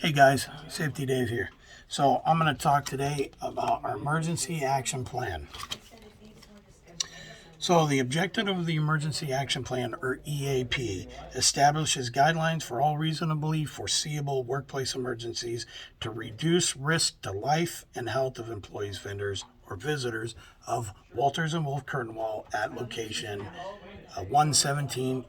Hey guys, Safety Dave here. So I'm going to talk today about our emergency action plan. So the objective of the emergency action plan, or EAP, establishes guidelines for all reasonably foreseeable workplace emergencies to reduce risk to life and health of employees, vendors, or visitors of Walters and Wolf Curtain Wall at location 117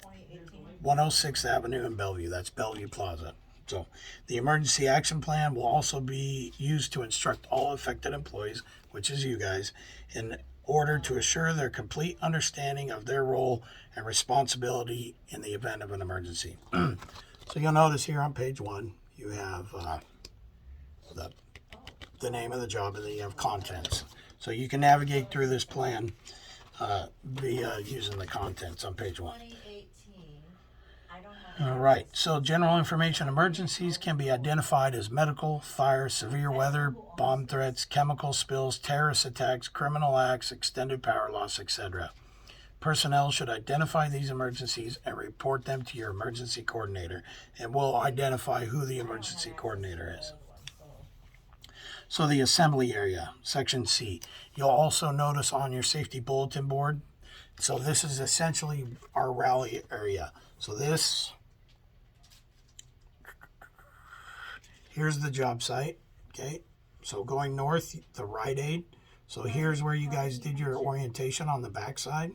106th Avenue in Bellevue. That's Bellevue Plaza. So the emergency action plan will also be used to instruct all affected employees, which is you guys, in order to assure their complete understanding of their role and responsibility in the event of an emergency. So you'll notice here on page 1, you have the name of the job, and then you have contents. So you can navigate through this plan via using the contents on page 1. All right, so general information emergencies can be identified as medical, fire, severe weather, bomb threats, chemical spills, terrorist attacks, criminal acts, extended power loss, etc. Personnel should identify these emergencies and report them to your emergency coordinator, and we'll identify who the emergency coordinator is. So the assembly area, section C. You'll also notice on your safety bulletin board, so this is essentially our rally area. So here's the job site, okay? So going north, the Rite Aid. So here's where you guys did your orientation on the backside.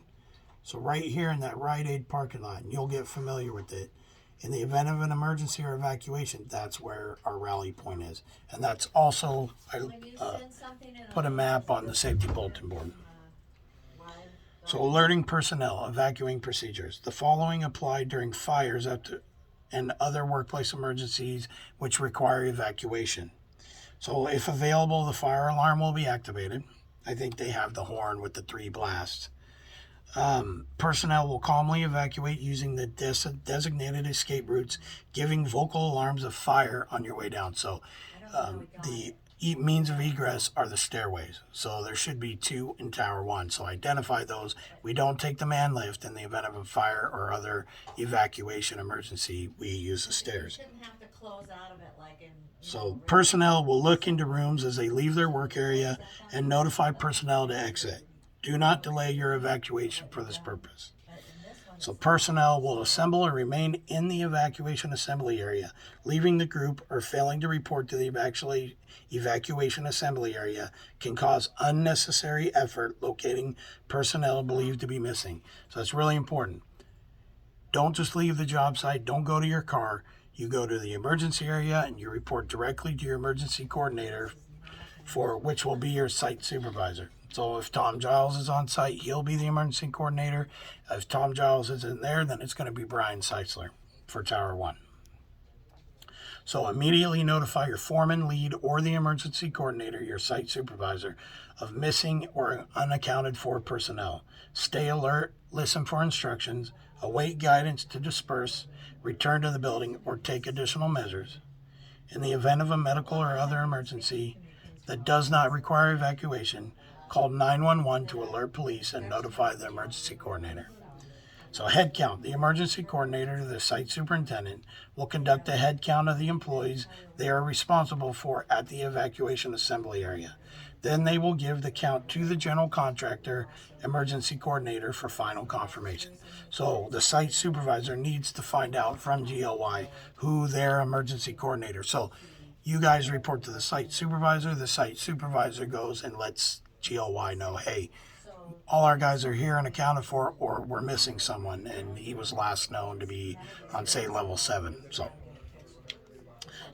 So right here in that Rite Aid parking lot, and you'll get familiar with it. In the event of an emergency or evacuation, that's where our rally point is. And that's also, I put a map on the safety bulletin board. So alerting personnel, evacuating procedures. The following apply during fires and other workplace emergencies which require evacuation. So if available, the fire alarm will be activated. I think they have the horn with the 3 blasts. Personnel will calmly evacuate using the designated escape routes, giving vocal alarms of fire on your way down. So the means of egress are the stairways. So there should be 2 in Tower 1. So identify those. We don't take the man lift in the event of a fire or other evacuation emergency. We use the stairs. So personnel will look into rooms as they leave their work area and notify personnel to exit. Do not delay your evacuation for this purpose. So personnel will assemble or remain in the evacuation assembly area. Leaving the group or failing to report to the evacuation assembly area can cause unnecessary effort locating personnel believed to be missing. So that's really important. Don't just leave the job site. Don't go to your car. You go to the emergency area and you report directly to your emergency coordinator, for which will be your site supervisor. So if Tom Giles is on site, he'll be the emergency coordinator. If Tom Giles isn't there, then it's going to be Brian Seitzler for Tower 1. So immediately notify your foreman, lead, or the emergency coordinator, your site supervisor, of missing or unaccounted for personnel. Stay alert, listen for instructions, await guidance to disperse, return to the building, or take additional measures. In the event of a medical or other emergency that does not require evacuation, call 911 to alert police and notify the emergency coordinator. So head count. The emergency coordinator, the site superintendent, will conduct a head count of the employees they are responsible for at the evacuation assembly area. Then they will give the count to the general contractor, emergency coordinator, for final confirmation. So the site supervisor needs to find out from GLY who their emergency coordinator. So you guys report to the site supervisor. The site supervisor goes and lets GLY know, hey, all our guys are here and accounted for, or we're missing someone, and he was last known to be on, say, level 7. So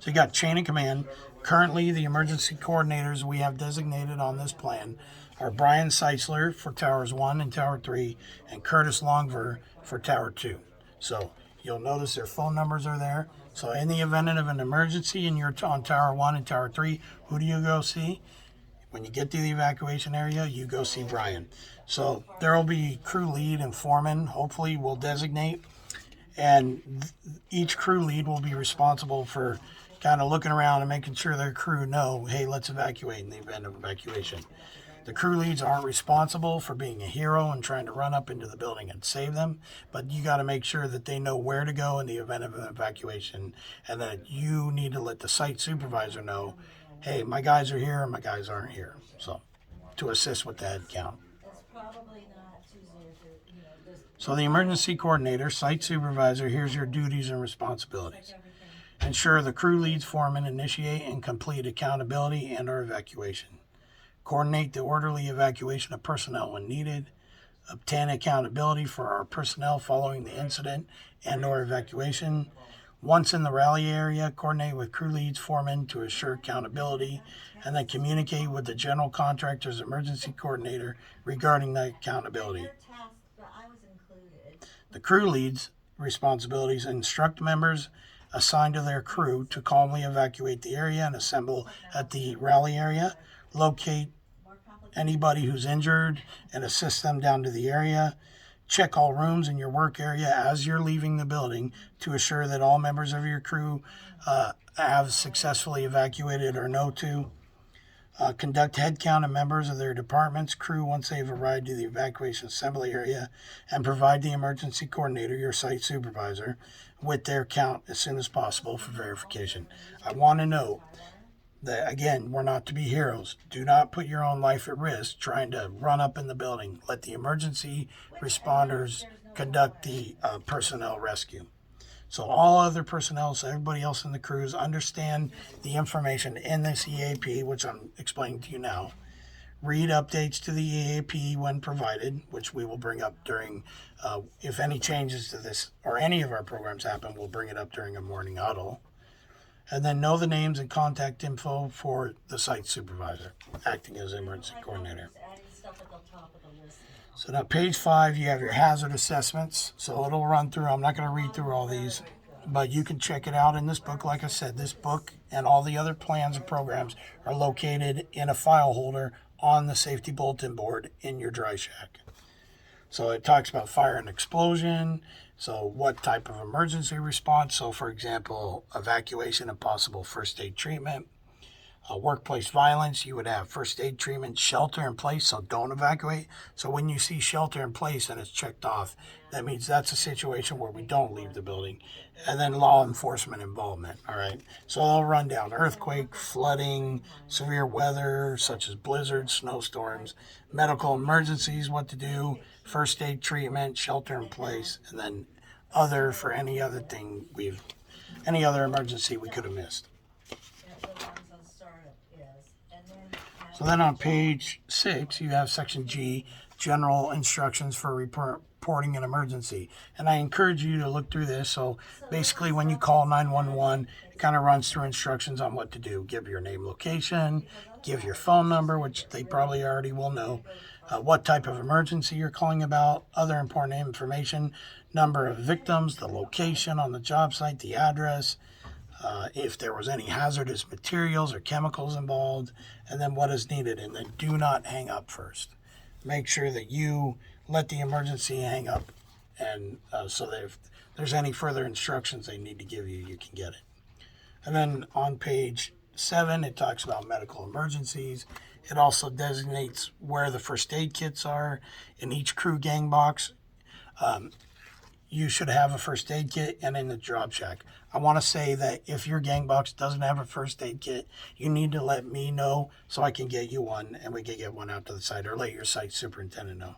you got chain of command. Currently, the emergency coordinators we have designated on this plan are Brian Seitzler for Towers 1 and Tower 3, and Curtis Longver for Tower 2. So you'll notice their phone numbers are there. So in the event of an emergency and you're on Tower 1 and Tower 3, who do you go see? When you get to the evacuation area, you go see Brian. So there will be crew lead and foreman, hopefully we'll designate. And each crew lead will be responsible for kind of looking around and making sure their crew know, hey, let's evacuate in the event of evacuation. The crew leads aren't responsible for being a hero and trying to run up into the building and save them, but you got to make sure that they know where to go in the event of an evacuation, and that you need to let the site supervisor know, hey, my guys are here and my guys aren't here. So, to assist with the head count. So the emergency coordinator, site supervisor, here's your duties and responsibilities. Ensure the crew leads, foreman initiate and complete accountability and or evacuation. Coordinate the orderly evacuation of personnel when needed. Obtain accountability for our personnel following the incident and or evacuation. Once in the rally area, coordinate with crew leads, foremen to assure accountability, and then communicate with the general contractor's emergency coordinator regarding the accountability. The crew leads' responsibilities: instruct members assigned to their crew to calmly evacuate the area and assemble at the rally area, locate anybody who's injured and assist them down to the area, check all rooms in your work area as you're leaving the building to assure that all members of your crew have successfully evacuated or know to. Conduct head count of members of their department's crew once they've arrived to the evacuation assembly area, and provide the emergency coordinator, your site supervisor, with their count as soon as possible for verification. I want to know that, again, we're not to be heroes. Do not put your own life at risk trying to run up in the building. Let the emergency responders conduct the personnel rescue. So all other personnel, so everybody else in the crews, understand the information in this EAP, which I'm explaining to you now. Read updates to the EAP when provided, which we will bring up during, if any changes to this or any of our programs happen, we'll bring it up during a morning huddle. And then know the names and contact info for the site supervisor acting as emergency coordinator. So now page 5, you have your hazard assessments. So it'll run through. I'm not going to read through all these, but you can check it out in this book. Like I said, this book and all the other plans and programs are located in a file holder on the safety bulletin board in your dry shack. So it talks about fire and explosion. So what type of emergency response? So for example, evacuation and possible first aid treatment. Workplace violence, you would have first aid treatment, shelter in place, so don't evacuate. So when you see shelter in place and it's checked off, that means that's a situation where we don't leave the building. And then law enforcement involvement, all right? So I'll run down earthquake, flooding, severe weather, such as blizzards, snowstorms, medical emergencies, what to do, first aid treatment, shelter in place, and then other for any other thing any other emergency we could have missed. So then on page 6, you have section G, general instructions for reporting an emergency. And I encourage you to look through this. So basically when you call 911, it kind of runs through instructions on what to do. Give your name, location, give your phone number, which they probably already will know, what type of emergency you're calling about, other important information, number of victims, the location on the job site, the address, if there was any hazardous materials or chemicals involved, and then what is needed. And then do not hang up first. Make sure that you let the emergency hang up, and so that if there's any further instructions they need to give you, you can get it. And then on page 7, it talks about medical emergencies. It also designates where the first aid kits are in each crew gang box. You should have a first aid kit and in the job shack. I want to say that if your gang box doesn't have a first aid kit, you need to let me know so I can get you one and we can get one out to the site, or let your site superintendent know.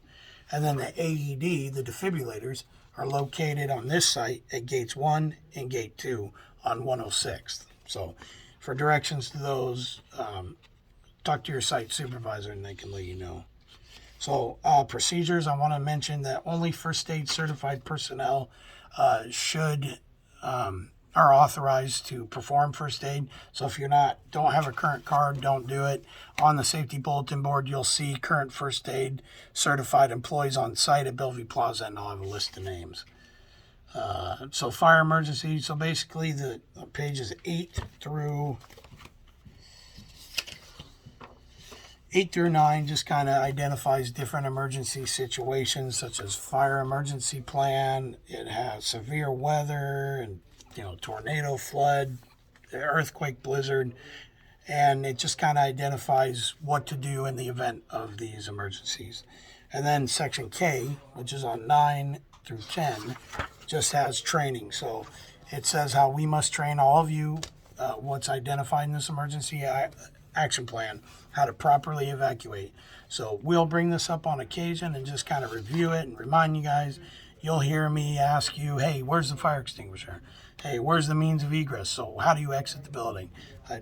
And then the AED, the defibrillators, are located on this site at gates 1 and gate 2 on 106th. So for directions to those, talk to your site supervisor and they can let you know. So procedures, I want to mention that only first aid certified personnel are authorized to perform first aid. So if don't have a current card, don't do it. On the safety bulletin board, you'll see current first aid certified employees on site at Bellevue Plaza, and I'll have a list of names. So fire emergency, so basically the pages 8 through 9 just kind of identifies different emergency situations, such as fire emergency plan. It has severe weather and tornado, flood, earthquake, blizzard, and it just kind of identifies what to do in the event of these emergencies. And then section K, which is on 9 through 10, just has training. So it says how we must train all of you what's identified in this emergency action plan, how to properly evacuate. So we'll bring this up on occasion and just kind of review it and remind you guys. You'll hear me ask you, hey, where's the fire extinguisher? Hey, where's the means of egress? So how do you exit the building?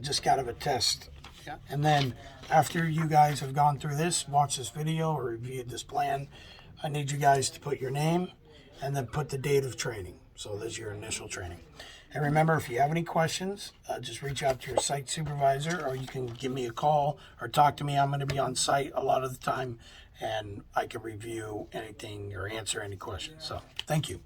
Just kind of a test. Yeah. And then after you guys have gone through this, watched this video or reviewed this plan, I need you guys to put your name and then put the date of training. So there's your initial training. And remember, if you have any questions, just reach out to your site supervisor, or you can give me a call or talk to me. I'm going to be on site a lot of the time, and I can review anything or answer any questions. So thank you.